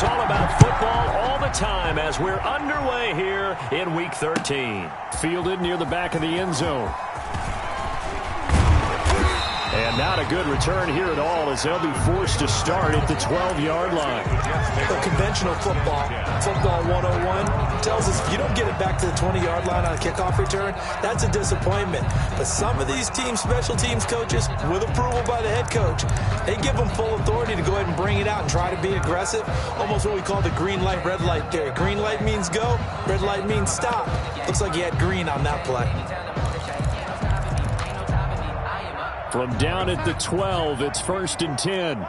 It's all about football all the time as we're underway here in Week 13. Fielded near the back of the end zone. And not a good return here at all as they'll be forced to start at the 12-yard line. The conventional football 101, tells us if you don't get it back to the 20-yard line on a kickoff return, that's a disappointment. But some of these special teams coaches, with approval by the head coach, they give them full authority to go ahead and bring it out and try to be aggressive. Almost what we call the green light, red light theory. Green light means go, red light means stop. Looks like he had green on that play. From down at the 12, it's 1st and 10.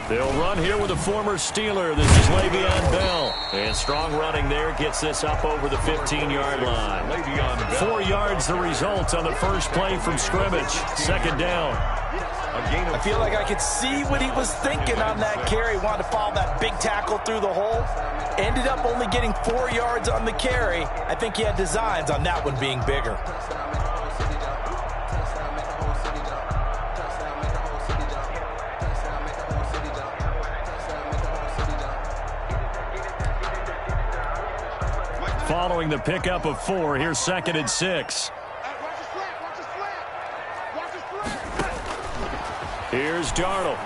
They'll run here with a former Steeler. This is Le'Veon Bell. And strong running there gets this up over the 15-yard line. 4 yards the result on the first play from scrimmage. 2nd down. I feel like I could see what he was thinking on that carry. Wanted to follow that big tackle through the hole. Ended up only getting 4 yards on the carry. I think he had designs on that one being bigger. Following the pickup of 4, here's 2nd and 6. Here's Darnold.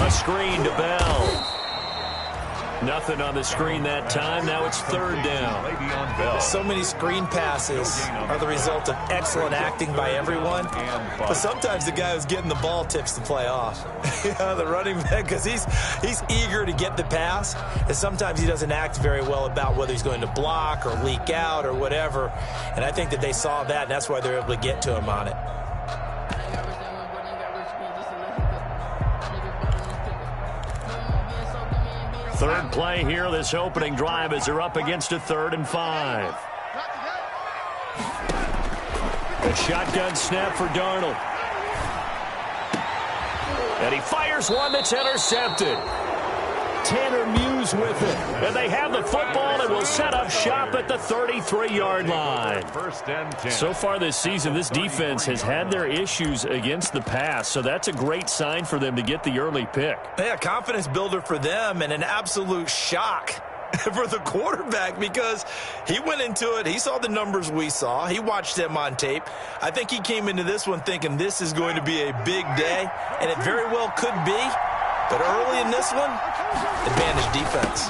A screen to Bell. Nothing on the screen that time. Now it's 3rd down. So many screen passes are the result of excellent acting by everyone. But sometimes the guy who's getting the ball tips the play off. The running back, because he's eager to get the pass. And sometimes he doesn't act very well about whether he's going to block or leak out or whatever. And I think that they saw that, and that's why they're able to get to him on it. Third play here, this opening drive, as they're up against a 3rd and 5. A shotgun snap for Darnold. And he fires one that's intercepted. Tanner Muse with it. And they have the football and will set up shop at the 33-yard line. 1st and 10. So far this season, this defense has had their issues against the pass, so that's a great sign for them to get the early pick. Yeah, confidence builder for them and an absolute shock for the quarterback because he went into it. He saw the numbers we saw. He watched them on tape. I think he came into this one thinking this is going to be a big day, and it very well could be. But early in this one, advantage defense.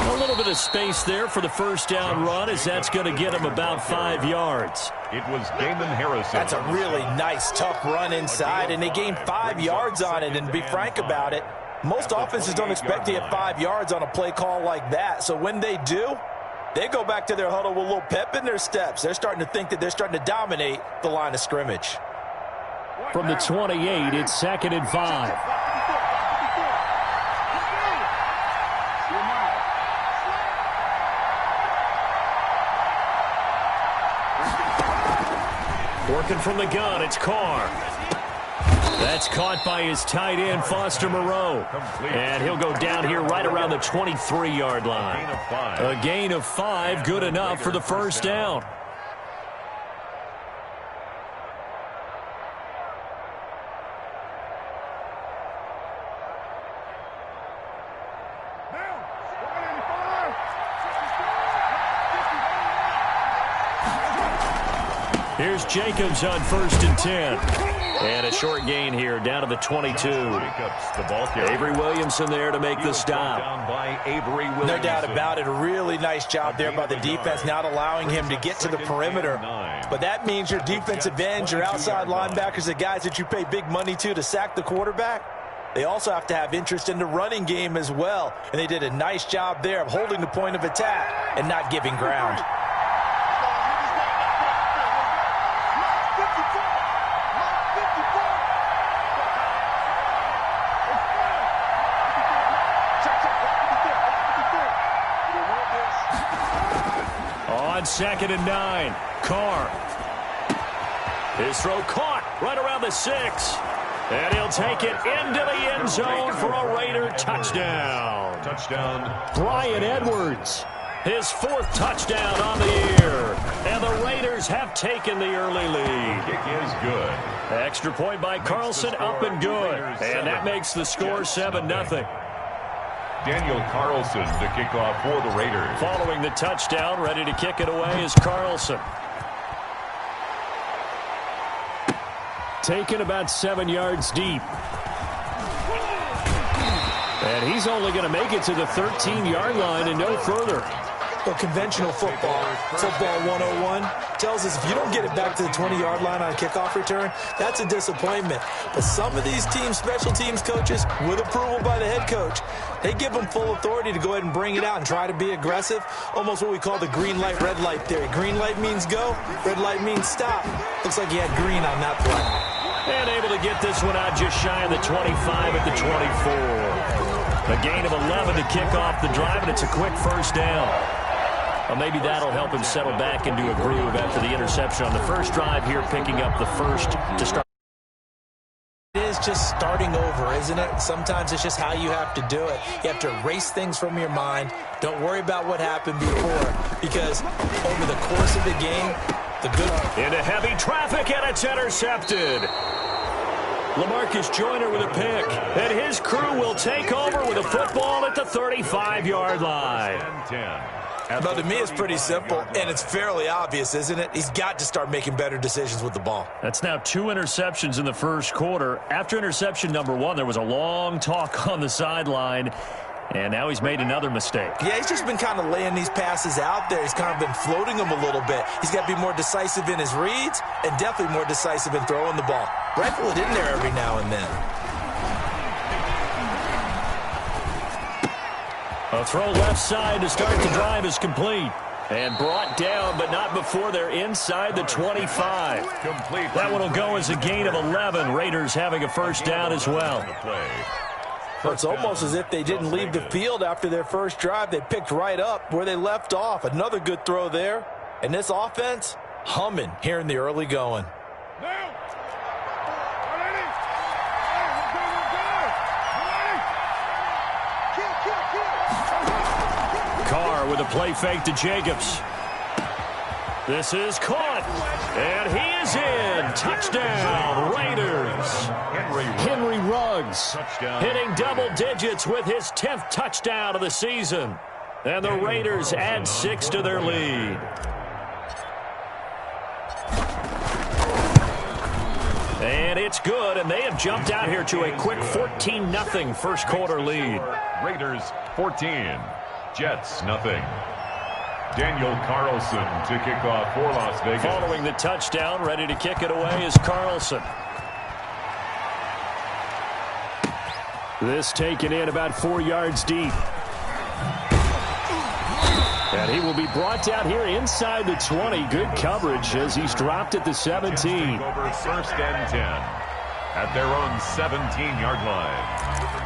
A little bit of space there for the 1st down run as that's going to get him about 5 yards. It was Damon Harrison. That's a really nice, tough run inside, and they gained 5 yards on it. And to be frank about it, most offenses don't expect to get 5 yards on a play call like that. So when they do, they go back to their huddle with a little pep in their steps. They're starting to think that they're starting to dominate the line of scrimmage. From the 28, it's 2nd and 5. Working from the gun, it's Carr. That's caught by his tight end, Foster Moreau. And he'll go down here right around the 23-yard line. A gain of 5, good enough for the 1st down. Here's Jacobs on 1st and 10. And a short gain here down to the 22. Avery Williamson there to make the stop. No doubt about it. A really nice job there by the defense, not allowing him to get to the perimeter. But that means your defensive ends, your outside linebackers, the guys that you pay big money to sack the quarterback, they also have to have interest in the running game as well. And they did a nice job there of holding the point of attack and not giving ground. On 2nd and 9, Carr. His throw caught right around the 6. And he'll take it into the end zone for a Raider touchdown. Touchdown. Bryan Edwards. His 4th touchdown on the year. And the Raiders have taken the early lead. Kick is good. Extra point by Carlson, up and good. And that makes the score 7-0. Daniel Carlson to kick off for the Raiders. Following the touchdown, ready to kick it away is Carlson. Taken about 7 yards deep. And he's only going to make it to the 13-yard line and no further. Well, conventional football 101, tells us if you don't get it back to the 20-yard line on a kickoff return, that's a disappointment. But some of these special teams coaches, with approval by the head coach, they give them full authority to go ahead and bring it out and try to be aggressive, almost what we call the green light, red light theory. Green light means go, red light means stop. Looks like he had green on that play. And able to get this one out just shy of the 25 at the 24. A gain of 11 to kick off the drive, and it's a quick first down. Well, maybe that'll help him settle back into a groove after the interception on the first drive here, picking up the first to start. It is just starting over, isn't it? Sometimes it's just how you have to do it. You have to erase things from your mind. Don't worry about what happened before, because over the course of the game, the good... Into heavy traffic, and it's intercepted. LaMarcus Joyner with a pick, and his crew will take over with a football at the 35-yard line. But to me, it's pretty simple, and it's fairly obvious, isn't it? He's got to start making better decisions with the ball. That's now 2 interceptions in the first quarter. After interception number 1, there was a long talk on the sideline, and now he's made another mistake. Yeah, he's just been kind of laying these passes out there. He's kind of been floating them a little bit. He's got to be more decisive in his reads and definitely more decisive in throwing the ball. Rifle it in there every now and then. A throw left side to start the drive is complete. And brought down, but not before they're inside the 25. That one will go as a gain of 11. Raiders having a first down as well. It's almost as if they didn't leave the field after their first drive. They picked right up where they left off. Another good throw there. And this offense, humming here in the early going. Carr with a play fake to Jacobs. This is caught, and he is in. Touchdown, Raiders. Henry Ruggs hitting double digits with his 10th touchdown of the season. And the Raiders add 6 to their lead. And it's good, and they have jumped out here to a quick 14-0 first quarter lead. Raiders 14. Jets, nothing. Daniel Carlson to kick off for Las Vegas. Following the touchdown, ready to kick it away is Carlson. This taken in about 4 yards deep. And he will be brought down here inside the 20. Good coverage as he's dropped at the 17. Over first and 10 at their own 17-yard line.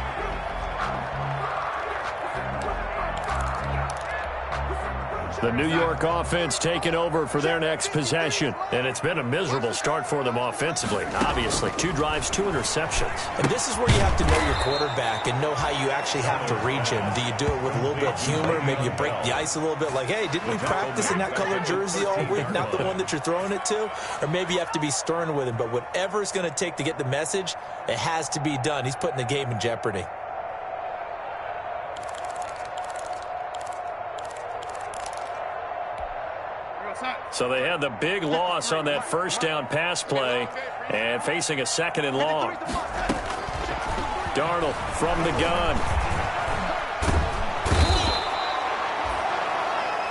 The New York offense taking over for their next possession. And it's been a miserable start for them offensively. Obviously, 2 drives, 2 interceptions. And this is where you have to know your quarterback and know how you actually have to reach him. Do you do it with a little bit of humor? Maybe you break the ice a little bit like, hey, didn't we practice in that colored jersey all week? Not the one that you're throwing it to? Or maybe you have to be stern with him. But whatever it's going to take to get the message, it has to be done. He's putting the game in jeopardy. So they had the big loss on that first down pass play and facing a 2nd and long. Darnold from the gun.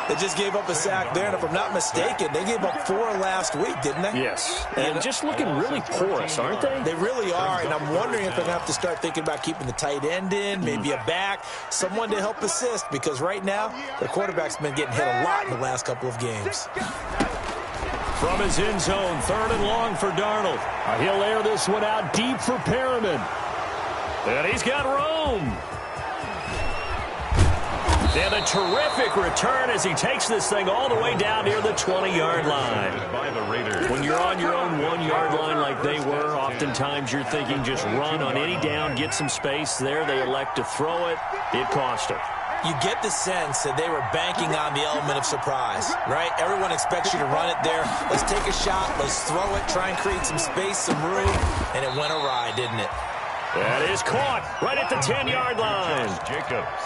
They just gave up a sack there, and if I'm not mistaken, they gave up 4 last week, didn't they? Yes, and just looking really porous, aren't they? They really are, and I'm wondering if they're going to have to start thinking about keeping the tight end in, maybe a back, someone to help assist, because right now, their quarterback's been getting hit a lot in the last couple of games. From his end zone, 3rd and long for Darnold. He'll air this one out deep for Perriman. And he's got room. And a terrific return as he takes this thing all the way down near the 20-yard line. When you're on your own 1-yard line like they were, oftentimes you're thinking just run on any down, get some space. There they elect to throw it. It cost him. You get the sense that they were banking on the element of surprise, right? Everyone expects you to run it there. Let's take a shot. Let's throw it. Try and create some space, some room. And it went awry, didn't it? That is caught right at the 10-yard line.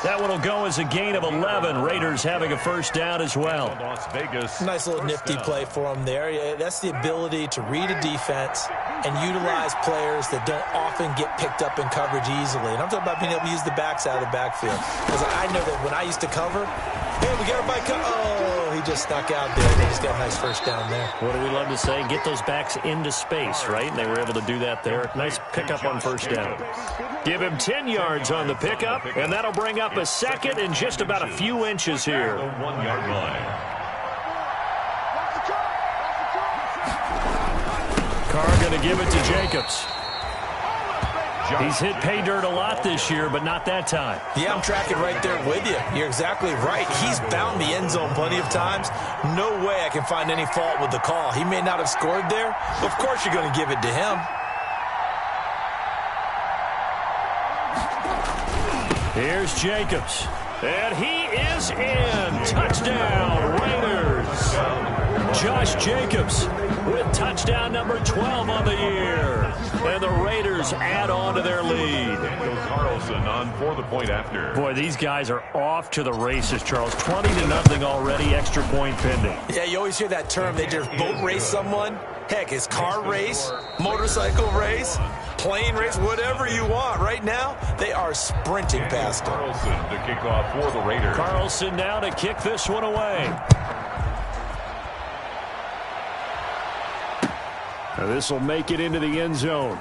That one will go as a gain of 11. Raiders having a first down as well. Las Vegas. Nice little nifty play for them there. Yeah, that's the ability to read a defense and utilize players that don't often get picked up in coverage easily. And I'm talking about being able to use the backs out of the backfield. Because I know that when I used to cover, hey, we got a bike. Oh, he just snuck out there. They just got a nice first down there. What do we love to say? Get those backs into space, right? And they were able to do that there. Nice pickup on first down. Give him 10 yards on the pickup, and that'll bring up a second and just about a few inches here. The 1-yard line. Carr going to give it to Jacobs. He's hit pay dirt a lot this year, but not that time. Yeah, I'm tracking right there with you. You're exactly right. He's bound the end zone plenty of times. No way I can find any fault with the call. He may not have scored there. Of course you're going to give it to him. Here's Jacobs. And he is in. Touchdown, Raiders. Josh Jacobs with touchdown number 12 on the year. And the Raiders add on to their lead. Daniel Carlson on for the point after. Boy, these guys are off to the races, Charles. 20-0 already, extra point pending. Yeah, you always hear that term. They just boat race someone. Heck, it's car race, motorcycle race, plane race, whatever you want. Right now, they are sprinting past him. Carlson to kick off for the Raiders. Carlson now to kick this one away. Now this will make it into the end zone.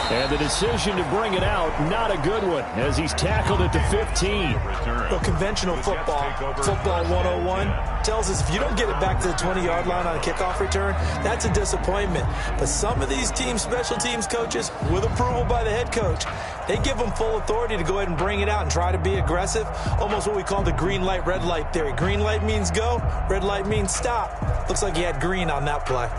And the decision to bring it out, not a good one, as he's tackled at the 15. Well, conventional football 101, tells us if you don't get it back to the 20-yard line on a kickoff return, that's a disappointment. But some of these teams, special teams coaches, with approval by the head coach, they give them full authority to go ahead and bring it out and try to be aggressive, almost what we call the green light, red light theory. Green light means go, red light means stop. Looks like he had green on that play.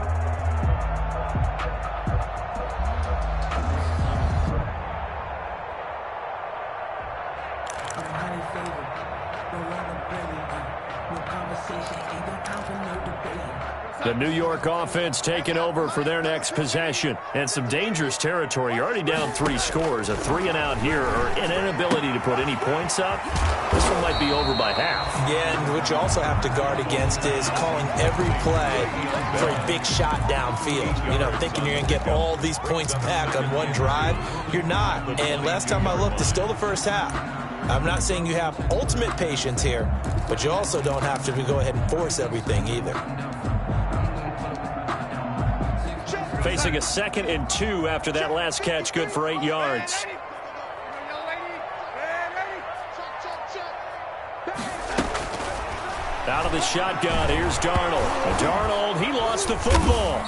The New York offense taking over for their next possession. And some dangerous territory. You're already down 3 scores. A 3 and out here, or an inability to put any points up. This one might be over by half. Yeah, and what you also have to guard against is calling every play for a big shot downfield. You know, thinking you're going to get all these points back on one drive. You're not. And last time I looked, it's still the first half. I'm not saying you have ultimate patience here, but you also don't have to go ahead and force everything either. Facing a 2nd and 2 after that last catch, good for 8 yards. Out of the shotgun, here's Darnold. And Darnold, he lost the football.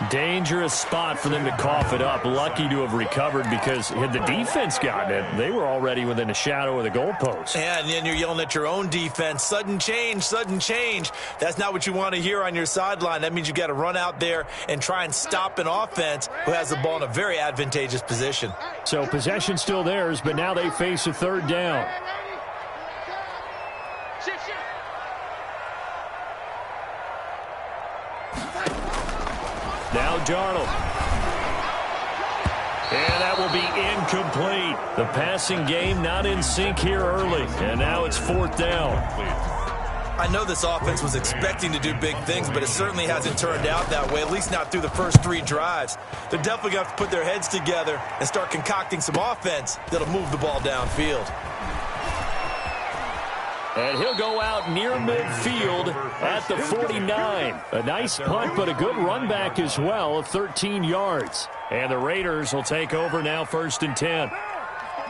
Dangerous spot for them to cough it up. Lucky to have recovered, because had the defense gotten it, they were already within a shadow of the goalpost. Yeah, and then you're yelling at your own defense. Sudden change, sudden change. That's not what you want to hear on your sideline. That means you got to run out there and try and stop an offense who has the ball in a very advantageous position. So possession still theirs, but now they face a 3rd down. Now Darnold. And that will be incomplete. The passing game not in sync here early. And now it's 4th down. I know this offense was expecting to do big things, but it certainly hasn't turned out that way, at least not through the first 3 drives. They're definitely going to have to put their heads together and start concocting some offense that'll move the ball downfield. And he'll go out near midfield at the 49. A nice punt, but a good run back as well of 13 yards. And the Raiders will take over now, 1st and 10.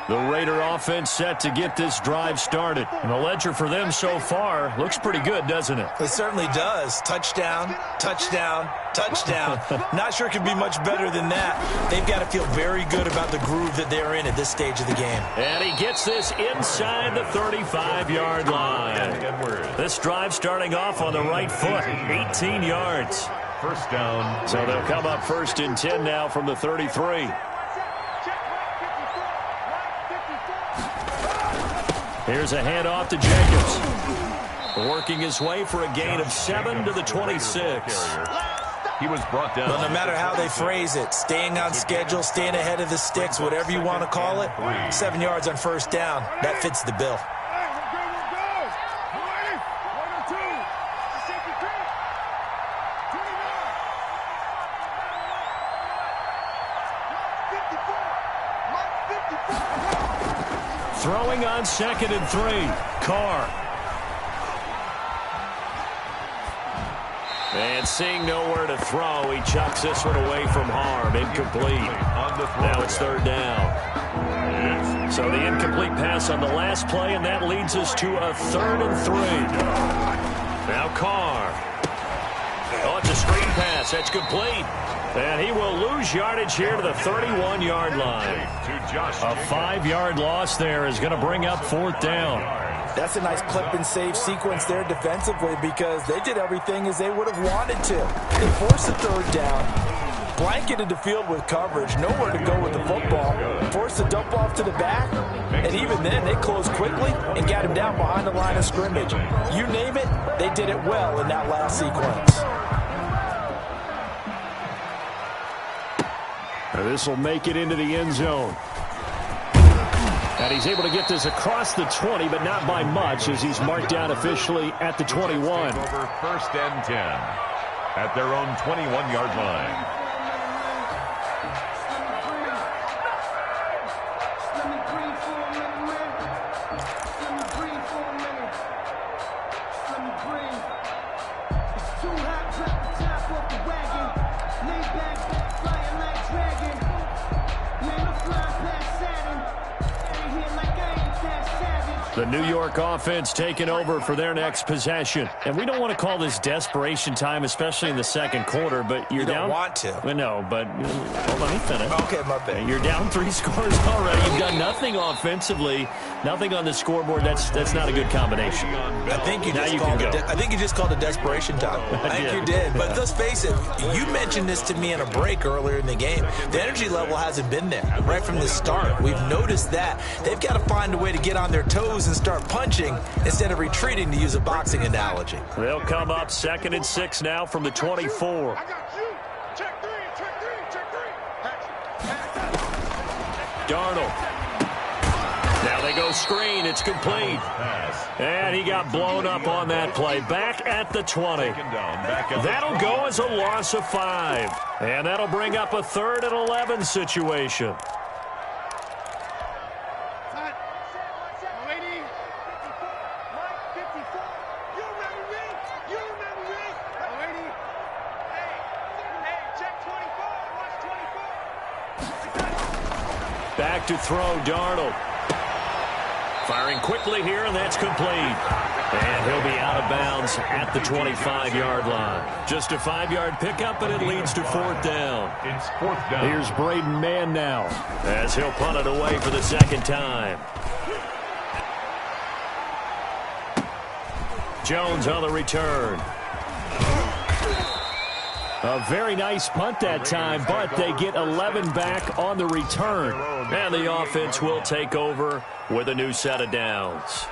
The Raider offense set to get this drive started. And the ledger for them so far looks pretty good, doesn't it? It certainly does. Touchdown, touchdown, touchdown. Not sure it could be much better than that. They've got to feel very good about the groove that they're in at this stage of the game. And he gets this inside the 35-yard line. This drive starting off on the right foot, 18 yards. First down. So they'll come up 1st and 10 now from the 33. Here's a handoff to Jacobs. Working his way for a gain of 7 to the 26. He was brought down. Well, no matter how they phrase it, staying on schedule, staying ahead of the sticks, whatever you want to call it, 7 yards on first down, that fits the bill. Throwing on 2nd and 3. Carr. And seeing nowhere to throw, he chucks this one away from harm. Incomplete. Now it's 3rd down. So the incomplete pass on the last play, and that leads us to a 3rd and 3. Now Carr. Oh, it's a screen pass. That's complete. And he will lose yardage here to the 31-yard line. A 5-yard loss there is going to bring up 4th down. That's a nice clip and save sequence there defensively because they did everything as they would have wanted to. They forced the 3rd down, blanketed the field with coverage, nowhere to go with the football, forced the dump off to the back, and even then they closed quickly and got him down behind the line of scrimmage. You name it, they did it well in that last sequence. This will make it into the end zone. And he's able to get this across the 20, but not by much as he's marked down officially at the 21. Over 1st and 10 at their own 21-yard line. The New York offense taking over for their next possession. And we don't want to call this desperation time, especially in the 2nd quarter, but you're down. You don't want to. Well, no, but well, let me finish. Okay, my bad. You're down 3 scores already. You've done nothing offensively, nothing on the scoreboard. That's not a good combination. I think you just called it desperation time. I think you did. But let's face it, you mentioned this to me in a break earlier in the game. The energy level hasn't been there right from the start. We've noticed that. They've got to find a way to get on their toes and start punching instead of retreating, to use a boxing analogy. They'll come up 2nd and 6 now from the 24. Darnold. Now they go screen. It's complete. And he got blown up on that play. Back at the 20. That'll go as a loss of 5. And that'll bring up a 3rd and 11 situation. Back to throw, Darnold. Firing quickly here, and that's complete. And he'll be out of bounds at the 25-yard line. Just a 5-yard pickup, and it leads to 4th down. It's 4th down. Here's Braden Mann now, as he'll punt it away for the 2nd time. Jones on the return. A very nice punt that time, but they get 11 back on the return. And the offense will take over with a new set of downs.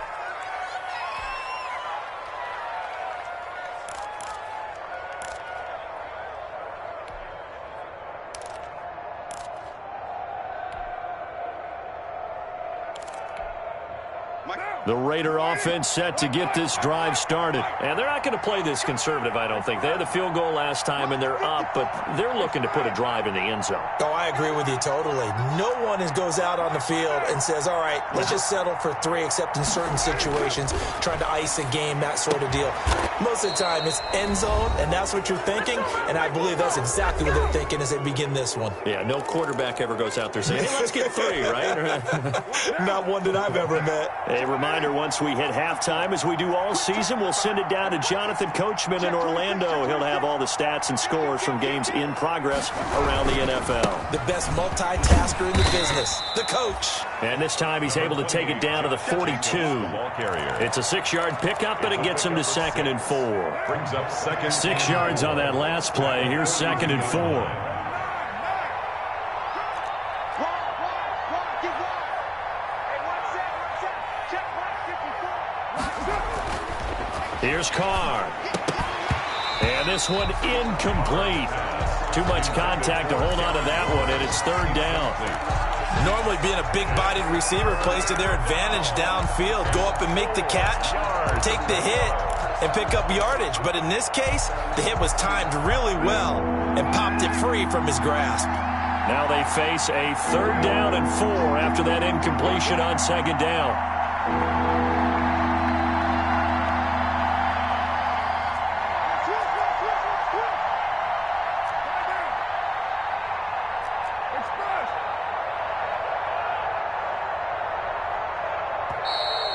The Raider offense set to get this drive started. And they're not going to play this conservative, I don't think. They had the field goal last time, and they're up, but they're looking to put a drive in the end zone. Oh, I agree with you totally. No one goes out on the field and says, all right, let's just settle for 3, except in certain situations, trying to ice a game, that sort of deal. Most of the time, it's end zone, and that's what you're thinking, and I believe that's exactly what they're thinking as they begin this one. Yeah, no quarterback ever goes out there saying, hey, let's get 3, right? Not one that I've ever met. A reminder, once we hit halftime, as we do all season, we'll send it down to Jonathan Coachman in Orlando. He'll have all the stats and scores from games in progress around the NFL. The best multitasker in the business, the coach. And this time he's able to take it down to the 42. It's a 6-yard pickup, and it gets him to 2nd and 4. Brings up 2nd. 6 yards on that last play. Here's 2nd and 4. Here's Carr. And this one incomplete. Too much contact to hold on to that one, and it's third down. Normally being a big-bodied receiver plays to their advantage downfield. Go up and make the catch, take the hit, and pick up yardage. But in this case, the hit was timed really well and popped it free from his grasp. Now they face a third down and 4 after that incompletion on second down.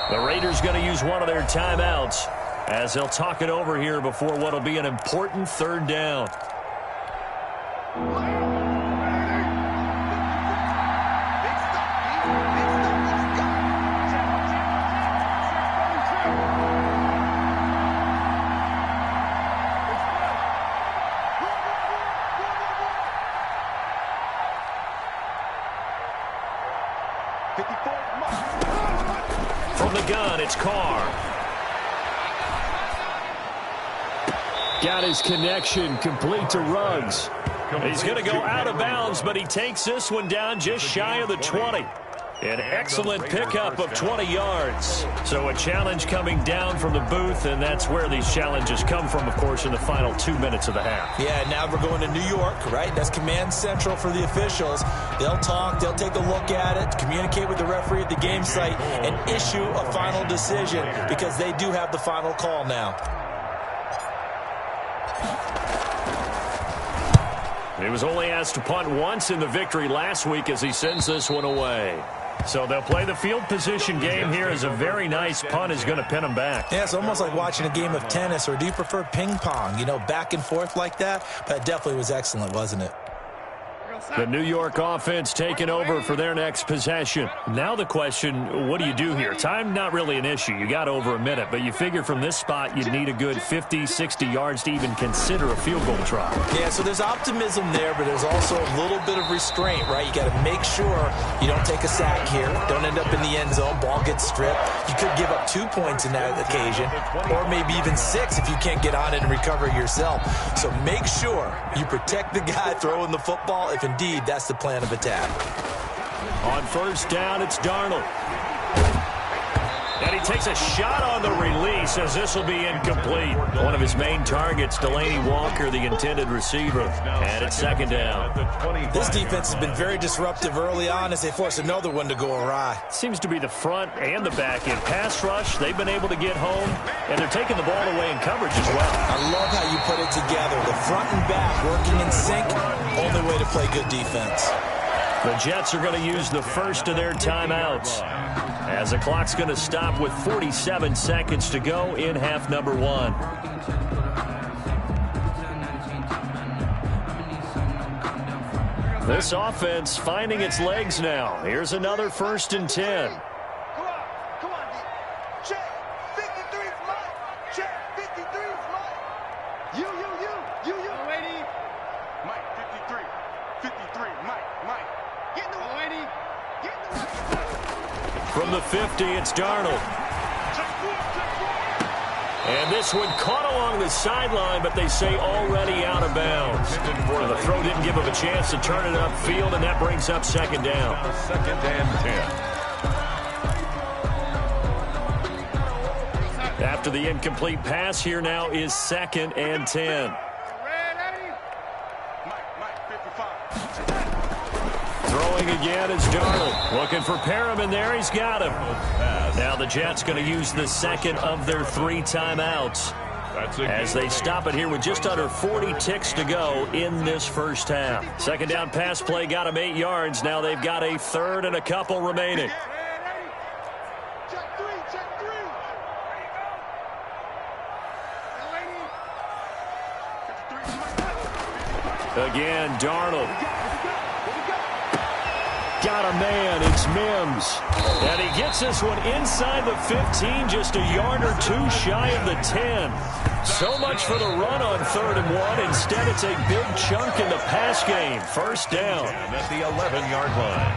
The Raiders going to use one of their timeouts as they'll talk it over here before what will be an important third down. From the gun, it's Carr. Got his connection complete to Ruggs. He's going to go out of bounds, but he takes this one down just shy of the 20. An excellent pickup of 20 yards. So a challenge coming down from the booth, and that's where these challenges come from, of course, in the final 2 minutes of the half. Yeah, now we're going to New York, right? That's command central for the officials. They'll talk, they'll take a look at it, communicate with the referee at the game site, and issue a final decision because they do have the final call now. He was only asked to punt once in the victory last week as he sends this one away. So they'll play the field position game here as a very nice punt is going to pin them back. Yeah, it's almost like watching a game of tennis, or do you prefer ping pong? You know, back and forth like that? But it definitely was excellent, wasn't it? The New York offense taking over for their next possession. Now the question, what do you do here? Time not really an issue. You got over a minute, but you figure from this spot you'd need a good 50, 60 yards to even consider a field goal try. Yeah, so there's optimism there, but there's also a little bit of restraint, right? You got to make sure you don't take a sack here. Don't end up in the end zone. Ball gets stripped. You could give up 2 points in that occasion, or maybe even 6 if you can't get on it and recover yourself. So make sure you protect the guy throwing the football if indeed that's the plan of attack. On first down, it's Darnold. And he takes a shot on the release as this will be incomplete. One of his main targets, Delaney Walker, the intended receiver. And it's second down. This defense has been very disruptive early on as they force another one to go awry. Seems to be the front and the back end. Pass rush, they've been able to get home, and they're taking the ball away in coverage as well. I love how you put it together. The front and back working in sync, only way to play good defense. The Jets are going to use the first of their timeouts as the clock's going to stop with 47 seconds to go in half number 1. This offense finding its legs now. Here's another 1st and 10. Come on, D. Check. 53 is mine. Check. 53 is mine. You. Lady. Mike, 53. 53. Mike. Get in the lady. Get in the From the 50, it's Darnold. And this one caught along the sideline, but they say already out of bounds. Well, the throw didn't give him a chance to turn it upfield, and that brings up second down. Second and 10. After the incomplete pass, here now is 2nd and 10. Throwing again is Darnold. Looking for Perriman there. He's got him. Now the Jets going to use the second of their 3 timeouts as they stop it here with just under 40 ticks to go in this first half. Second down pass play got them 8 yards. Now they've got a third and a couple remaining. Again, Darnold. Got a man, it's Mims. And he gets this one inside the 15, just a yard or 2 shy of the 10. So much for the run on 3rd and 1. Instead, it's a big chunk in the pass game. First down. At the 11-yard line.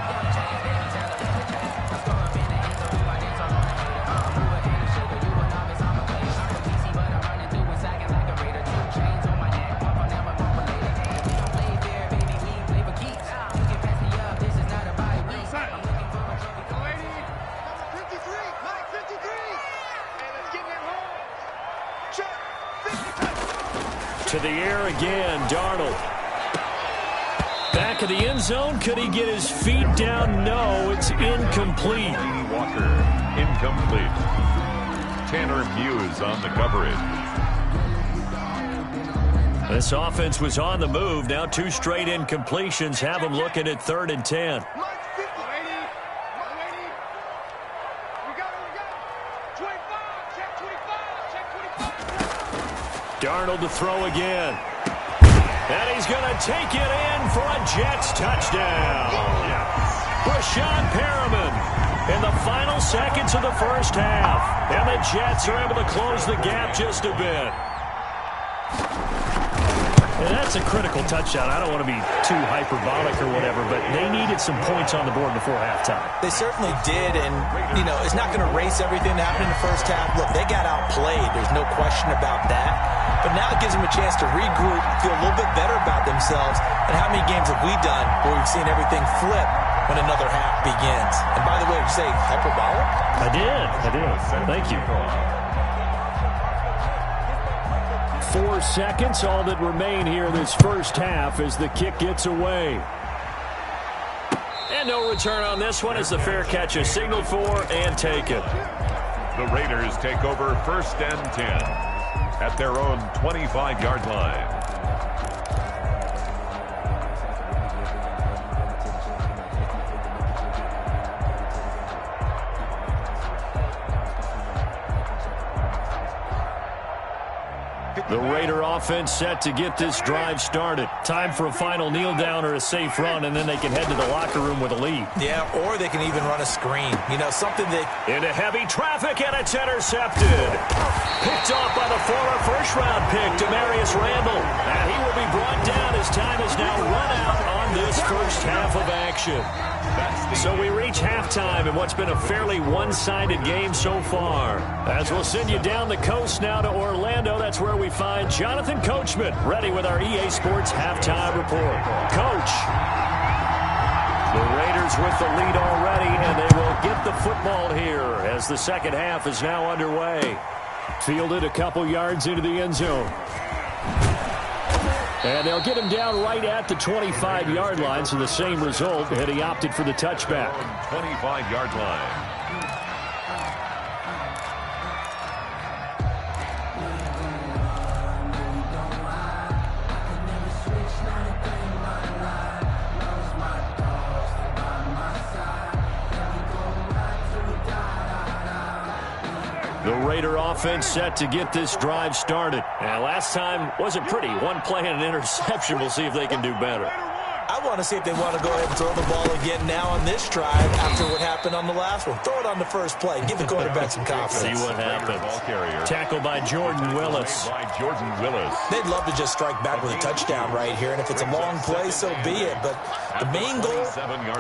To the air again, Darnold. Back of the end zone. Could he get his feet down? No, it's incomplete. Walker, incomplete. Tanner Muse on the coverage. This offense was on the move. Now 2 straight incompletions have them looking at 3rd and 10. Darnold to throw again. And he's going to take it in for a Jets touchdown. Brashon Perriman in the final seconds of the first half. And the Jets are able to close the gap just a bit. And that's a critical touchdown. I don't want to be too hyperbolic or whatever, but they needed some points on the board before halftime. They certainly did, and, you know, it's not going to erase everything that happened in the first half. Look, they got outplayed. There's no question about that. But now it gives them a chance to regroup, feel a little bit better about themselves. And how many games have we done where we've seen everything flip when another half begins? And by the way, did you say hyperbolic? I did. Thank you. 4 seconds, all that remain here this first half as the kick gets away. And no return on this one as the fair catch is signaled for and taken. The Raiders take over 1st and 10 at their own 25-yard line. The Raider offense set to get this drive started. Time for a final kneel down or a safe run, and then they can head to the locker room with a lead. Yeah, or they can even run a screen. You know, something that... Into heavy traffic, and it's intercepted. Picked off by the former first-round pick, Demarius Randall. And he will be brought down as time is now run out on this first half of action. So we reach halftime in what's been a fairly one-sided game so far. As we'll send you down the coast now to Orlando, that's where we find Jonathan Coachman ready with our EA Sports halftime report. Coach, the Raiders with the lead already, and they will get the football here as the second half is now underway. Fielded a couple yards into the end zone. And they'll get him down right at the 25-yard line, so the same result, and he opted for the touchback. 25-yard line. The Raider offense set to get this drive started. And last time wasn't pretty. One play and an interception. We'll see if they can do better. I want to see if they want to go ahead and throw the ball again now on this drive after what happened on the last one. Throw it on the first play. Give the quarterback some confidence. See what happens. Tackle by Jordan Willis. They'd love to just strike back with a touchdown right here, and if it's a long play, so be it. But the main goal,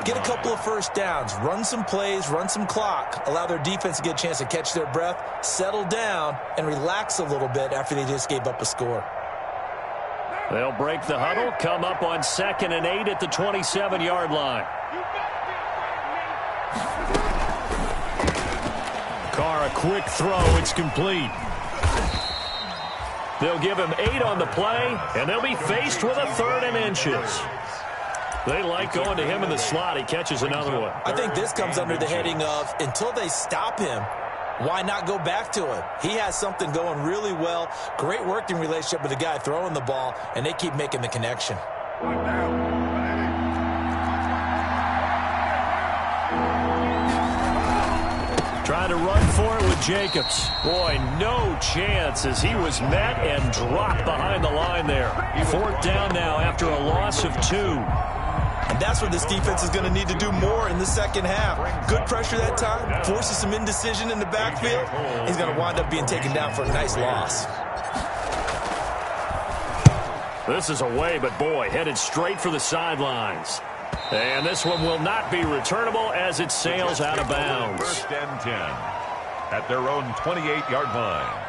get a couple of first downs, run some plays, run some clock, allow their defense to get a chance to catch their breath, settle down, and relax a little bit after they just gave up a score. They'll break the huddle, come up on 2nd and 8 at the 27-yard line. Carr, a quick throw. It's complete. They'll give him 8 on the play, and they'll be faced with a 3rd and inches. They like going to him in the slot. He catches another one. I think this comes under the heading of until they stop him, why not go back to him? He has something going really well. Great working relationship with the guy throwing the ball, and they keep making the connection. Trying to run for it with Jacobs. Boy, no chance as he was met and dropped behind the line there. 4th down now after a loss of 2. And that's what this defense is going to need to do more in the second half. Good pressure that time, forces some indecision in the backfield. He's going to wind up being taken down for a nice loss. This is away, but boy, headed straight for the sidelines. And this one will not be returnable as it sails out of bounds. 1st and 10 at their own 28-yard line.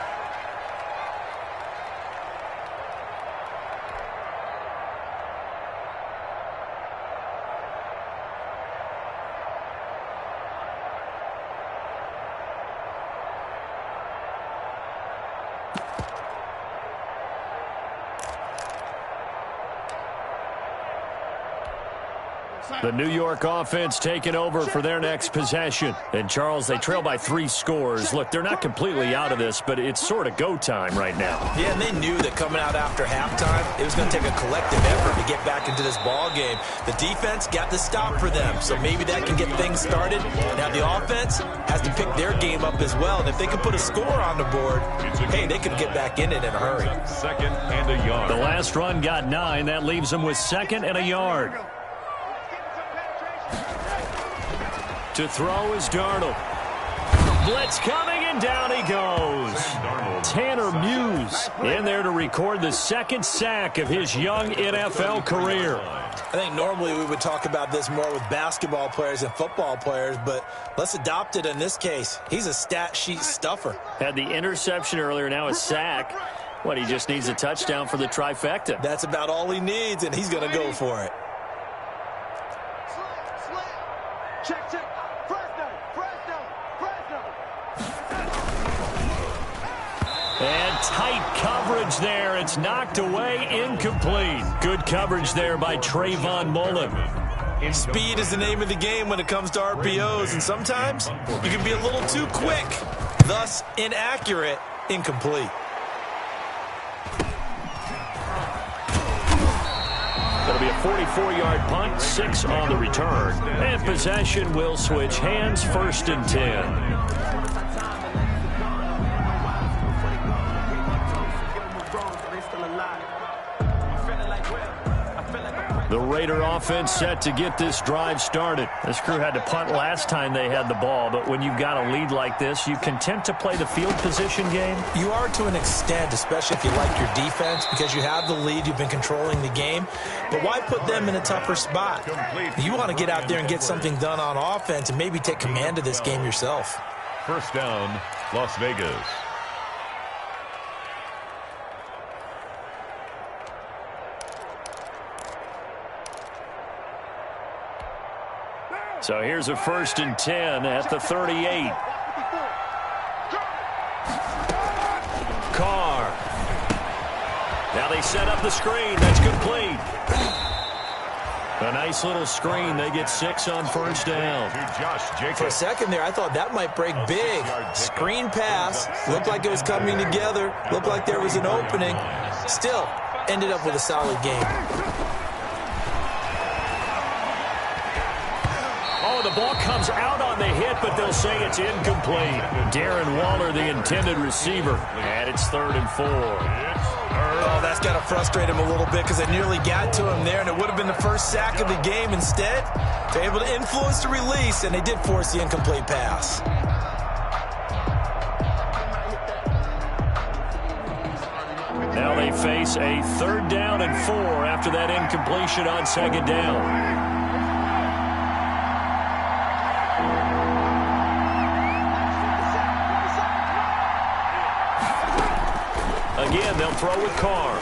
The New York offense taking over for their next possession. And, Charles, they trail by 3 scores. Look, they're not completely out of this, but it's sort of go time right now. Yeah, and they knew that coming out after halftime, it was going to take a collective effort to get back into this ball game. The defense got the stop for them, so maybe that can get things started. Now the offense has to pick their game up as well. And if they can put a score on the board, hey, they could get back in it in a hurry. 2nd and a yard. The last run got 9. That leaves them with 2nd and a yard. To throw is Darnold. Blitz coming, and down he goes. Tanner Muse in there to record the 2nd sack of his young NFL career. I think normally we would talk about this more with basketball players and football players, but let's adopt it in this case. He's a stat sheet stuffer. Had the interception earlier, now a sack. What, he just needs a touchdown for the trifecta. That's about all he needs, and he's going to go for it. Check, check. And tight coverage there. It's knocked away, incomplete. Good coverage there by Trayvon Mullen. Speed is the name of the game when it comes to RPOs, and sometimes you can be a little too quick, thus inaccurate, incomplete. That'll be a 44-yard punt, 6 on the return. And possession will switch hands, 1st and 10. The Raider offense set to get this drive started. This crew had to punt last time they had the ball, but when you've got a lead like this, you content to play the field position game? You are to an extent, especially if you like your defense, because you have the lead, you've been controlling the game. But why put them in a tougher spot? You want to get out there and get something done on offense and maybe take command of this game yourself. 1st down, Las Vegas. So here's a 1st and 10 at the 38. Carr. Now they set up the screen. That's complete. A nice little screen. They get 6 on 1st down. For a second there, I thought that might break big. Screen pass. Looked like it was coming together. Looked like there was an opening. Still, ended up with a solid game. The ball comes out on the hit, but they'll say it's incomplete. Darren Waller, the intended receiver, and it's 3rd and 4. Oh, that's got to frustrate him a little bit because they nearly got to him there, and it would have been the 1st sack of the game. Instead, they're able to influence the release, and they did force the incomplete pass. Now they face a 3rd down and 4 after that incompletion on 2nd down. Again, they'll throw with Carr.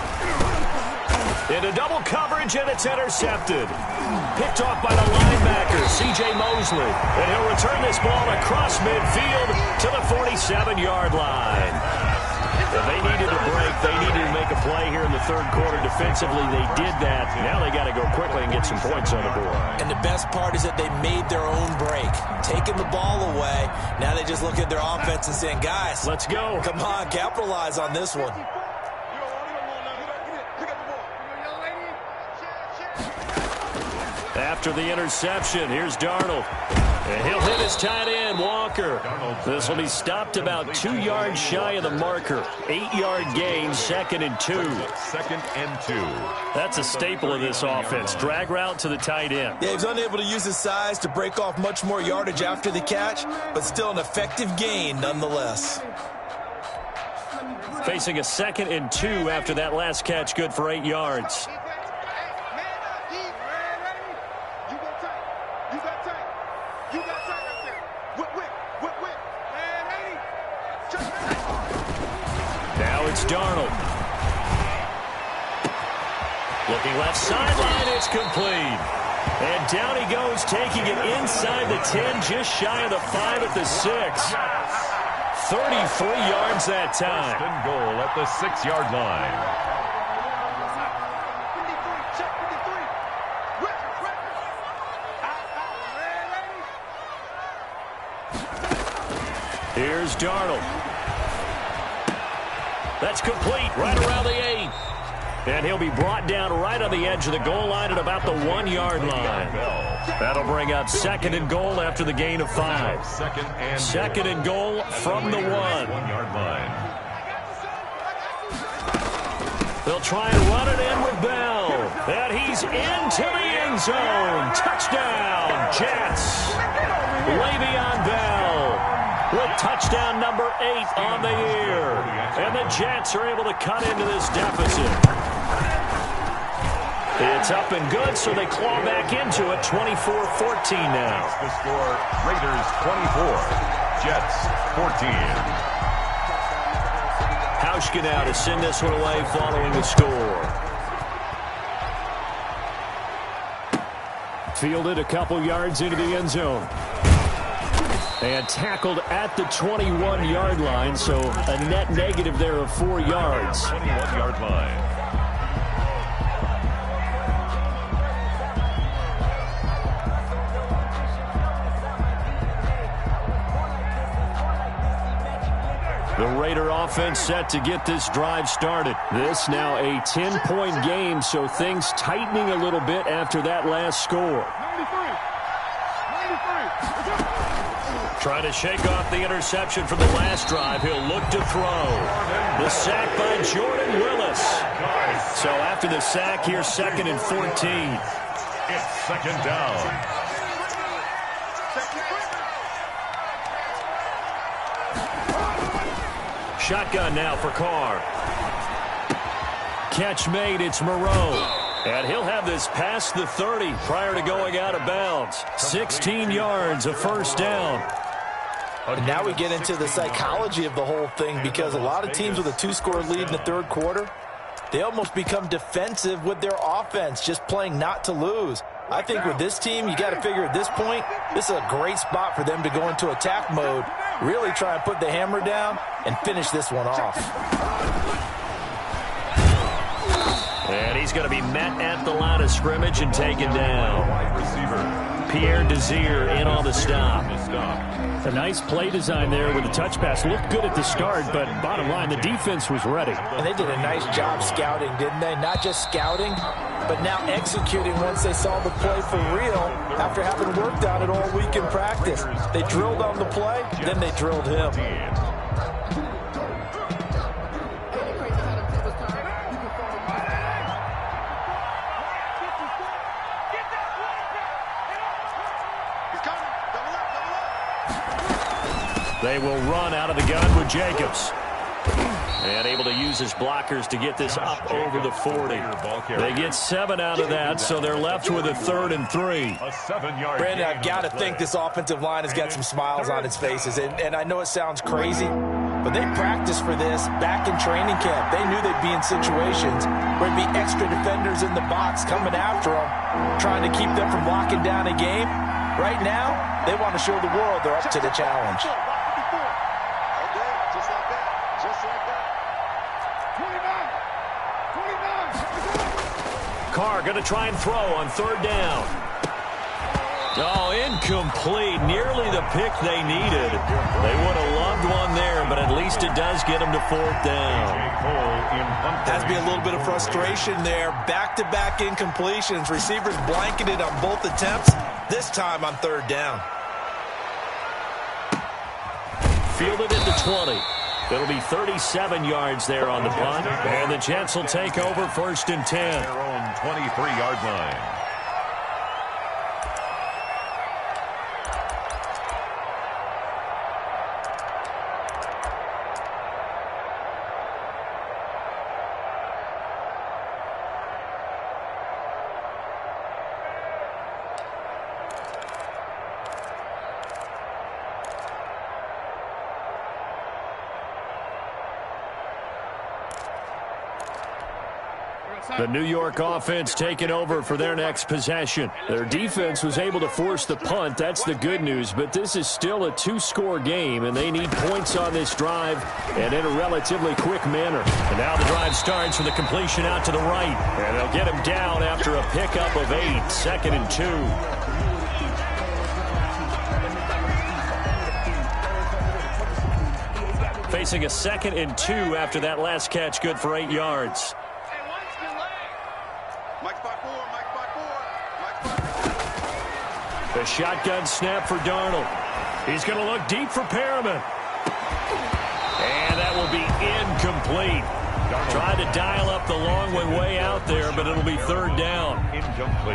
Into double coverage, and it's intercepted. Picked off by the linebacker, C.J. Mosley. And he'll return this ball across midfield to the 47-yard line. If they needed a break, they needed to make a play here in the 3rd quarter. Defensively, they did that. Now they got to go quickly and get some points on the board. And the best part is that they made their own break. Taking the ball away. Now they just look at their offense and saying, guys, let's go. Come on, capitalize on this one. After the interception, here's Darnold. And he'll hit his tight end, Walker. This will be stopped about 2 yards shy of the marker. 8-yard gain, 2nd and 2. 2nd and 2. That's a staple of this offense. Drag route to the tight end. Yeah, he was unable to use his size to break off much more yardage after the catch, but still an effective gain nonetheless. Facing a 2nd and 2 after that last catch, good for 8 yards. Darnold. Looking left sideline, it's complete. And down he goes, taking it inside the 10, just shy of the 5 at the 6. 33 yards that time. First and goal at the 6-yard line. Here's Darnold. That's complete right around the 8. And he'll be brought down right on the edge of the goal line at about the 1-yard line. That'll bring up 2nd and goal after the gain of 5. Second and goal from the 1. 1-yard line. They'll try and run it in with Bell. And he's into the end zone. Touchdown, Jets. Le'Veon Bell with touchdown number 8 on the year. And the Jets are able to cut into this deficit. It's up and good, so they claw back into it, 24-14 now. The score, Raiders 24, Jets 14. Hauschka now to send this one away following the score. Fielded a couple yards into the end zone. And tackled at the 21-yard line, so a net negative there of 4 yards. 21-yard line. The Raider offense set to get this drive started. This now a 10-point game, so things tightening a little bit after that last score. 93. Trying to shake off the interception from the last drive. He'll look to throw. The sack by Jordan Willis. So after the sack, here's 2nd and 14. It's 2nd down. Shotgun now for Carr. Catch made, it's Moreau. And he'll have this past the 30 prior to going out of bounds. 16 yards, a first down. And now we get into the psychology of the whole thing, because a lot of teams with a 2-score lead in the third quarter, they almost become defensive with their offense, just playing not to lose. I think with this team, you got to figure at this point, this is a great spot for them to go into attack mode, really try and put the hammer down and finish this one off. And he's going to be met at the line of scrimmage and taken down. Wide receiver Pierre Desir in on the stop. A nice play design there with the touch pass. Looked good at the start, but bottom line, the defense was ready. And they did a nice job scouting, didn't they? Not just scouting, but now executing once they saw the play for real after having worked on it all week in practice. They drilled on the play, then they drilled him. They will run out of the gun with Jacobs. And able to use his blockers to get this up over the 40. They get 7 out of that, so they're left with a 3rd and 3. Brandon, I've got to think this offensive line has got some smiles on its faces. And I know it sounds crazy, but they practiced for this back in training camp. They knew they'd be in situations where there'd be extra defenders in the box coming after them, trying to keep them from locking down a game. Right now, they want to show the world they're up to the challenge. Carr going to try and throw on 3rd down. Oh, incomplete. Nearly the pick they needed. They would have loved one there, but at least it does get them to 4th down. Has to be a little bit of frustration there. Back-to-back incompletions. Receivers blanketed on both attempts, this time on 3rd down. Fielded at the 20. It'll be 37 yards there on the punt. And the Jets will take over 1st and 10. Their own 23-yard line. The New York offense taking over for their next possession. Their defense was able to force the punt. That's the good news. But this is still a 2-score game, and they need points on this drive and in a relatively quick manner. And now the drive starts with a completion out to the right. And they'll get him down after a pickup of 8. 2nd and 2. Facing a 2nd and 2 after that last catch, good for 8 yards. The shotgun snap for Darnold. He's going to look deep for Perriman. And that will be incomplete. Tried to dial up the long way out there, but it'll be 3rd down.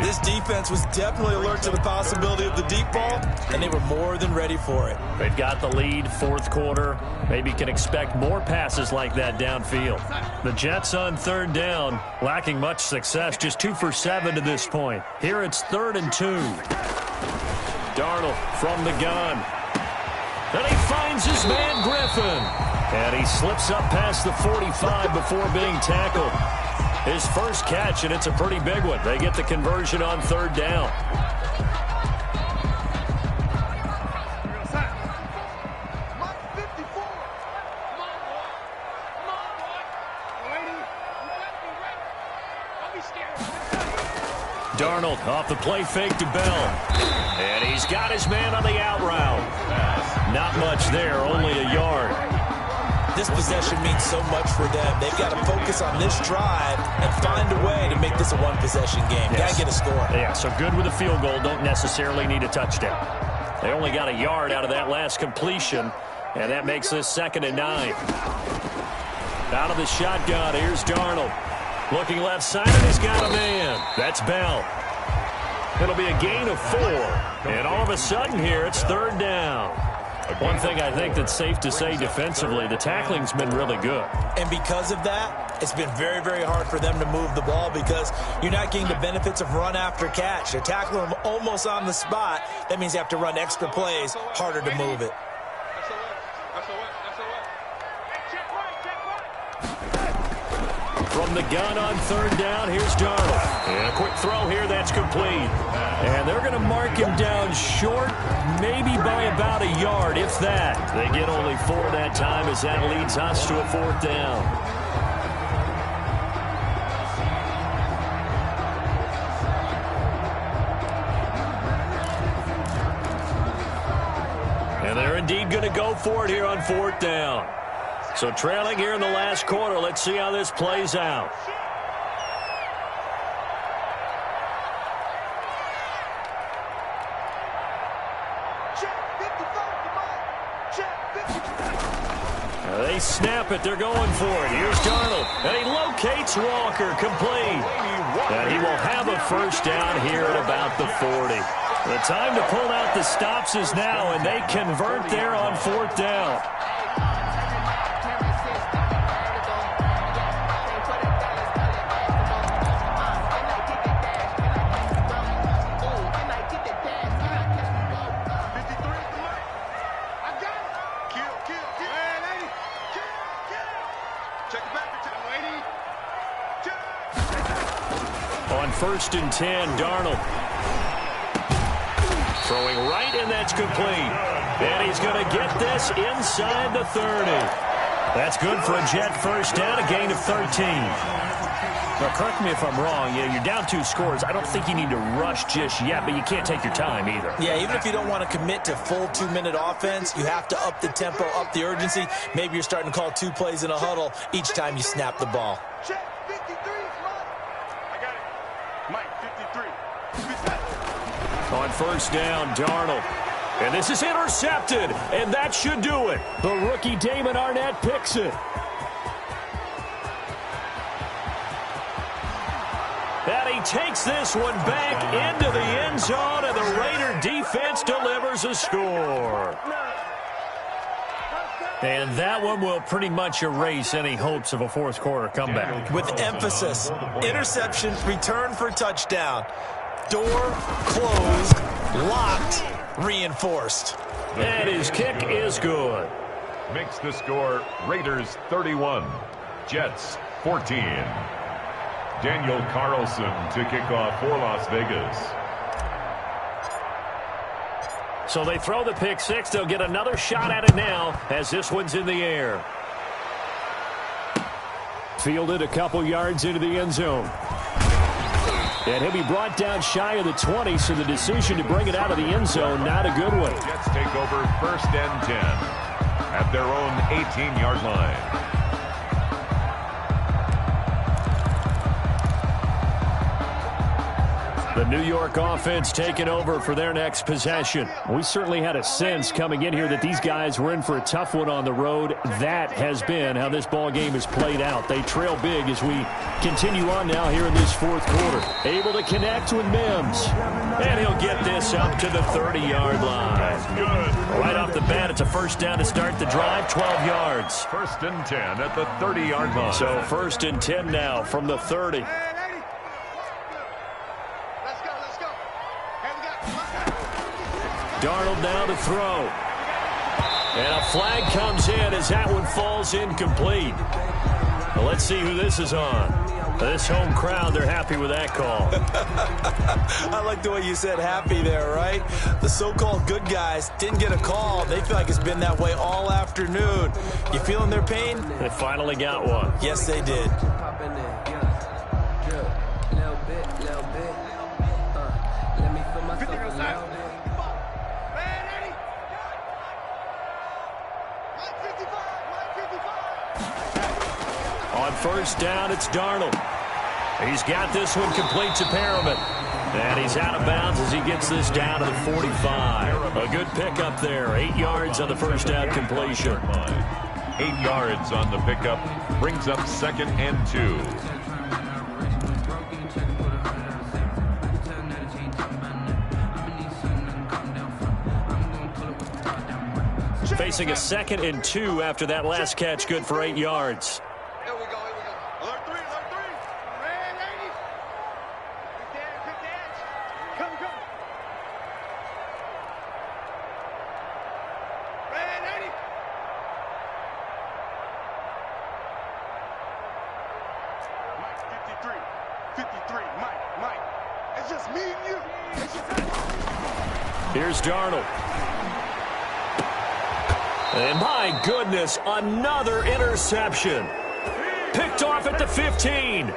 This defense was definitely alert to the possibility of the deep ball, and they were more than ready for it. They've got the lead, 4th quarter. Maybe can expect more passes like that downfield. The Jets on 3rd down, lacking much success, just 2 for 7 to this point. Here it's 3rd and 2. Darnold from the gun. And he finds his man Griffin. And he slips up past the 45 before being tackled. His first catch, and it's a pretty big one. They get the conversion on 3rd down. Darnold off the play fake to Bell. And he's got his man on the out route. Not much there, only a yard. This possession means so much for them. They've got to focus on this drive and find a way to make this a one-possession game. Yes. Got to get a score. Yeah, so good with a field goal. Don't necessarily need a touchdown. They only got a yard out of that last completion, and that makes this 2nd and 9. Out of the shotgun, here's Darnold. Looking left side, and he's got a man. That's Bell. It'll be a gain of 4. And all of a sudden here, it's 3rd down. One thing I think that's safe to say defensively, the tackling's been really good. And because of that, it's been very, very hard for them to move the ball because you're not getting the benefits of run after catch. They're tackling them almost on the spot. That means you have to run extra plays, harder to move it. From the gun on 3rd down, here's Darnold. And a quick throw here, that's complete. And they're going to mark him down short, maybe by about a yard, if that. They get only 4 that time as that leads us to a 4th down. And they're indeed going to go for it here on 4th down. So trailing here in the last quarter. Let's see how this plays out. They snap it. They're going for it. Here's Darnold. And he locates Walker. Complete. And he will have a 1st down here at about the 40. The time to pull out the stops is now, and they convert there on 4th down. On 1st and 10, Darnold. Throwing right, and that's complete. And he's going to get this inside the 30. That's good for a Jet 1st down, a gain of 13. Now, correct me if I'm wrong. Yeah, you're down 2 scores. I don't think you need to rush just yet, but you can't take your time either. Yeah, even if you don't want to commit to full 2-minute offense, you have to up the tempo, up the urgency. Maybe you're starting to call 2 plays in a huddle each time you snap the ball. On 1st down, Darnold. And this is intercepted, and that should do it. The rookie Damon Arnett picks it. And he takes this one back into the end zone, and the Raider defense delivers a score. And that one will pretty much erase any hopes of a 4th quarter comeback. With emphasis, interception, return for touchdown. Door closed, locked, reinforced. And his kick is good. Makes the score Raiders 31, Jets 14. Daniel Carlson to kick off for Las Vegas. So they throw the pick 6. They'll get another shot at it now as this one's in the air. Fielded a couple yards into the end zone. And he'll be brought down shy of the 20, so the decision to bring it out of the end zone, not a good one. Jets take over 1st and 10. at their own 18-yard line. The New York offense taking over for their next possession. We certainly had a sense coming in here that these guys were in for a tough one on the road. That has been how this ball game has played out. They trail big as we continue on now here in this fourth quarter. Able to connect with Mims. And he'll get this up to the 30-yard line. Good. Right off the bat, it's a first down to start the drive, 12 yards. First and 10 at the 30-yard line. So first and 10 now from the 30. Darnold now to throw. And a flag comes in as that one falls incomplete. Well, let's see who this is on. This home crowd, they're happy with that call. I like the way you said happy there, right? The so-called good guys didn't get a call. They feel like it's been that way all afternoon. You feeling their pain? They finally got one. Yes, they did. On first down, it's Darnold. He's got this one complete to Perriman. And he's out of bounds as he gets this down to the 45. A good pickup there. 8 yards on the first down completion. 8 yards on the pickup. Brings up 2nd and 2. Facing a 2nd and 2 after that last catch, good for 8 yards. Here we go, here we go. Alert 3, alert 3. Red 80. Quick dance. Come, come. Red 80. Mike, 53. 53. Mike. It's just me and you. Here's Darnold. And my goodness, another interception. Picked off at the 15.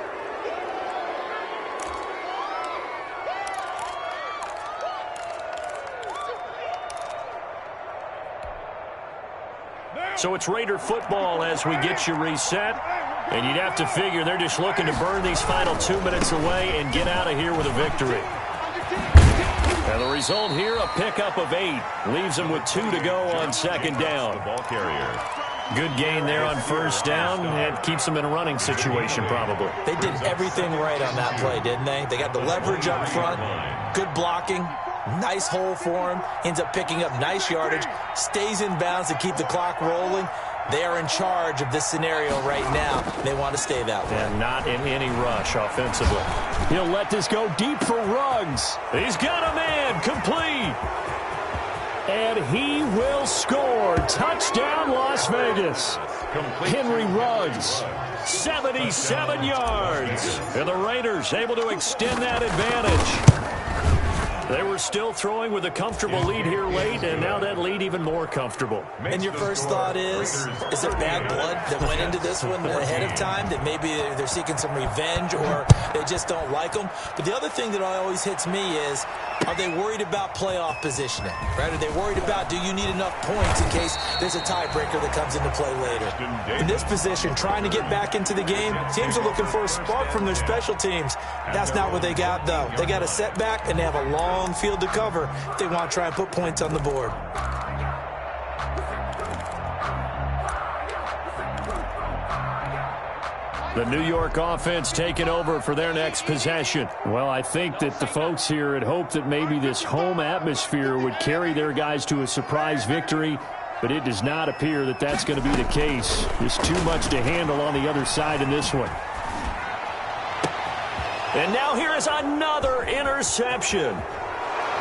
So it's Raider football as we get you reset. And you'd have to figure they're just looking to burn these final 2 minutes away and get out of here with a victory. And the result here, a pickup of 8. Leaves them with 2 to go on second down. The ball carrier. Good gain there on first down. It keeps them in a running situation, probably. They did everything right on that play, didn't they? They got the leverage up front, good blocking, nice hole for him, ends up picking up nice yardage, stays in bounds to keep the clock rolling. They are in charge of this scenario right now. They want to stay that way. And not in any rush offensively. He'll let this go deep for Ruggs. He's got a man complete. And he will score. Touchdown, Las Vegas. Henry Ruggs, 77 yards. And the Raiders able to extend that advantage. They were still throwing with a comfortable lead here late, and now that lead even more comfortable. And your first thought is there bad blood that went into this one ahead of time, that maybe they're seeking some revenge or they just don't like them? But the other thing that always hits me is, are they worried about playoff positioning? Right? Are they worried about, do you need enough points in case there's a tiebreaker that comes into play later? In this position, trying to get back into the game, teams are looking for a spark from their special teams. That's not what they got, though. They got a setback, and they have a long field to cover if they want to try and put points on the board. The New York offense taking over for their next possession. Well, I think that the folks here had hoped that maybe this home atmosphere would carry their guys to a surprise victory, but it does not appear that that's going to be the case. There's too much to handle on the other side in this one. And now here is another interception.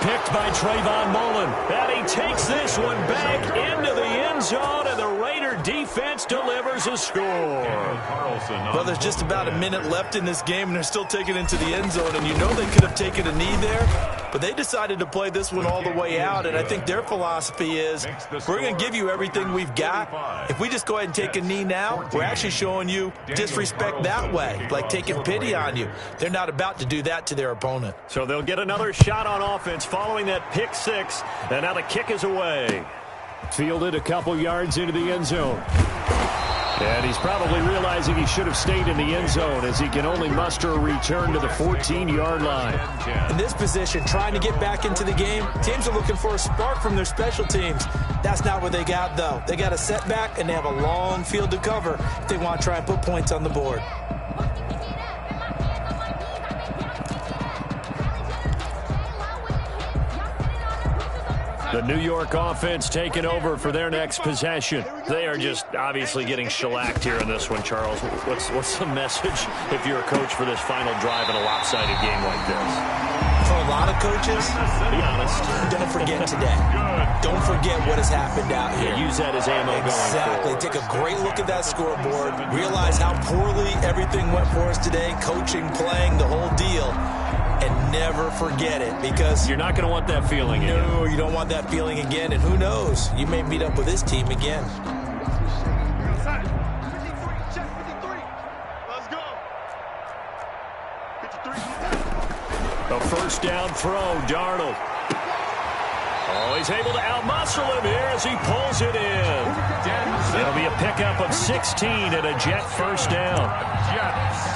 Picked by Trayvon Mullen. And he takes this one back into the end zone, and the Raider defense delivers a score. Well, there's just about a minute left in this game, and they're still taking it into the end zone, and you know they could have taken a knee there, but they decided to play this one all the way out, and I think their philosophy is, we're going to give you everything we've got. If we just go ahead and take a knee now, we're actually showing you disrespect that way, like taking pity on you. They're not about to do that to their opponent. So they'll get another shot on offense following that pick six, and now the kick is away. Fielded a couple yards into the end zone. And he's probably realizing he should have stayed in the end zone as he can only muster a return to the 14-yard line. In this position, trying to get back into the game, teams are looking for a spark from their special teams. That's not what they got, though. They got a setback, and they have a long field to cover if they want to try and put points on the board. The New York offense taking over for their next possession. They are just obviously getting shellacked here in this one, Charles. What's the message if you're a coach for this final drive in a lopsided game like this? For a lot of coaches, be honest, don't forget today. Don't forget what has happened out here. Yeah, use that as ammo going Exactly. forward. Take a great look at that scoreboard. Realize how poorly everything went for us today. Coaching, playing, the whole deal. And never forget it, because you're not going to want that feeling again. No, you don't want that feeling again. And who knows? You may meet up with this team again. Let's go. 53. A first down throw, Darnold. Oh, he's able to outmuscle him here as he pulls it in. It'll be a pickup of 16 and a Jet first down.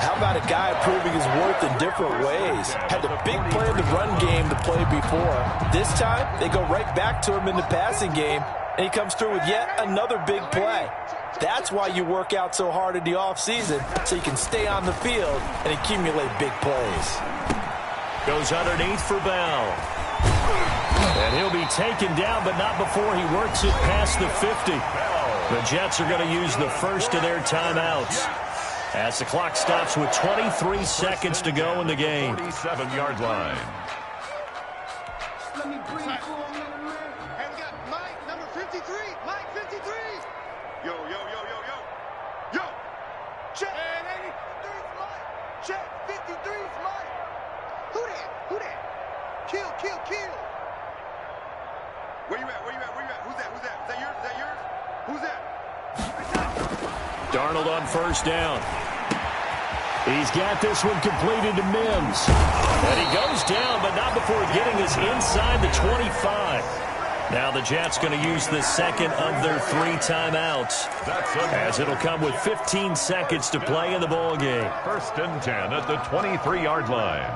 How about a guy proving his worth in different ways? Had a big play in the run game to play before. This time, they go right back to him in the passing game, and he comes through with yet another big play. That's why you work out so hard in the offseason, so you can stay on the field and accumulate big plays. Goes underneath for Bell. And he'll be taken down, but not before he works it past the 50. The Jets are going to use the first of their timeouts as the clock stops with 23 seconds to go in the game. 47-yard line. Let me bring you for a minute, man. And we got Mike, number 53. Mike, 53. Yo, yo, yo, yo, yo. Yo. Check. And 83's Mike. Check. 53's Mike. Who that? Who that? Kill, kill, kill. Where you at? Where you at? Where you at? Who's that? Who's that? Is that yours? Is that yours? Who's that? Darnold on first down. He's got this one completed to Mims. And he goes down, but not before getting us inside the 25. Now the Jets going to use the second of their 3 timeouts, as it'll come with 15 seconds to play in the ball game. First and 10 at the 23-yard line.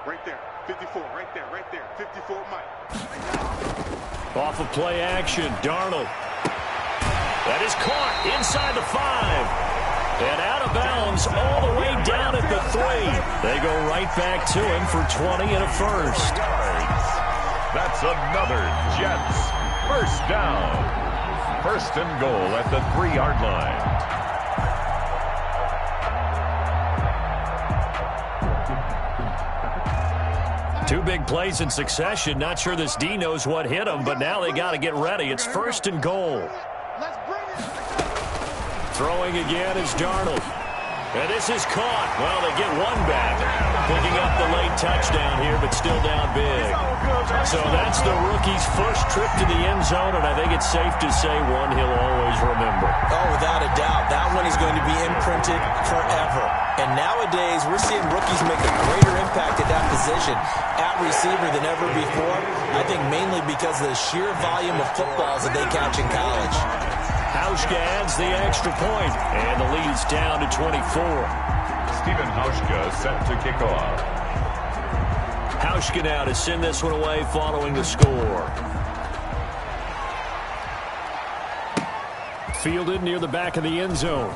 Right there. 54. Right there. Right there. 54 Mike. Off of play action, Darnold. That is caught inside the 5. And out of bounds all the way down at the 3. They go right back to him for 20 and a first. That's another Jets first down. First and goal at the 3-yard line. Two big plays in succession. Not sure this D knows what hit him, but now they got to get ready. It's first and goal. Throwing again is Darnold. And this is caught. Well, they get one back. Picking up the late touchdown here, but still down big. So that's the rookie's first trip to the end zone, and I think it's safe to say one he'll always remember. Oh, without a doubt. That one is going to be imprinted forever. And nowadays, we're seeing rookies make a greater impact at that position at receiver than ever before. I think mainly because of the sheer volume of footballs that they catch in college. Hauschka adds the extra point, and the lead is down to 24. Stephen Hauschka set to kick off. Hauschka now to send this one away following the score. Fielded near the back of the end zone.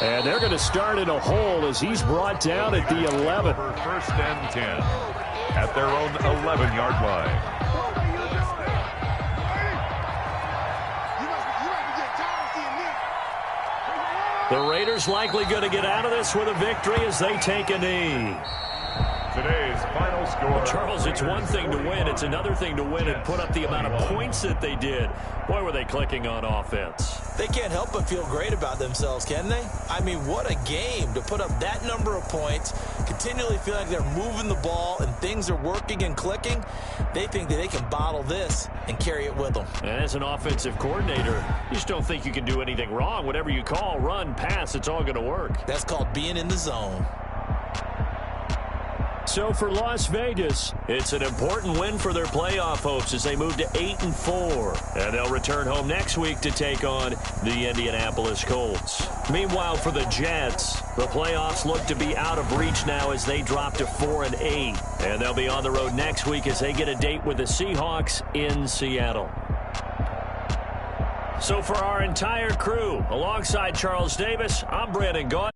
And they're going to start in a hole as he's brought down at the 11. First and 10 at their own 11-yard line. The Raiders likely going to get out of this with a victory as they take a knee. Today's final score. Well, Charles, it's one thing to win. It's another thing to win and put up the amount of points that they did. Boy, were they clicking on offense. They can't help but feel great about themselves, can they? I mean, what a game to put up that number of points, continually feel like they're moving the ball and things are working and clicking. They think that they can bottle this and carry it with them. And as an offensive coordinator, you just don't think you can do anything wrong. Whatever you call, run, pass, it's all going to work. That's called being in the zone. So for Las Vegas, it's an important win for their playoff hopes as they move to 8-4. And they'll return home next week to take on the Indianapolis Colts. Meanwhile, for the Jets, the playoffs look to be out of reach now as they drop to 4-8. And they'll be on the road next week as they get a date with the Seahawks in Seattle. So for our entire crew, alongside Charles Davis, I'm Brandon Gaudin.